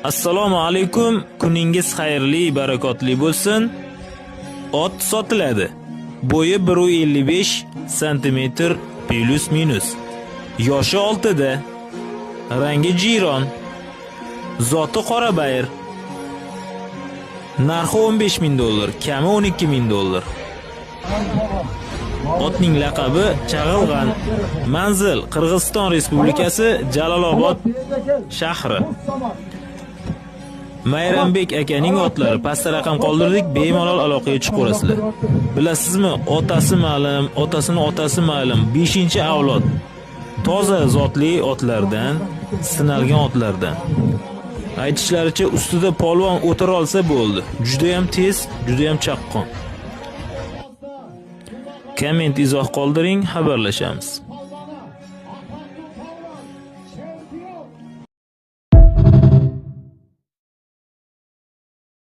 Assalomu alaykum, kuningiz xayrli, barakotli bo'lsin. Ot sotiladi. Bo'yi 1.55 cm plus minus. Yoshi 6 da. Rangi jiron. Zoti qora bayir. Narxi $15,000, kami $12,000. Otning laqabi Chag'ilg'an. Manzil Qirg'iziston Respublikasi, Jalolobod shahri. Mayrambek akaning otlari pastda raqam qoldirdik, bemalol aloqaga chiqib ko'rasizlar. Bilasizmi, otasi ma'lum, otasini otasi ma'lum, 5-avlod. Toza zotli otlardan, sinalgan otlardan. Aytishlaricha ustida polvon o'tira olsa bo'ldi. Juda ham tez, juda ham chaqqon. Komment izoh qoldiring, xabarlashamiz.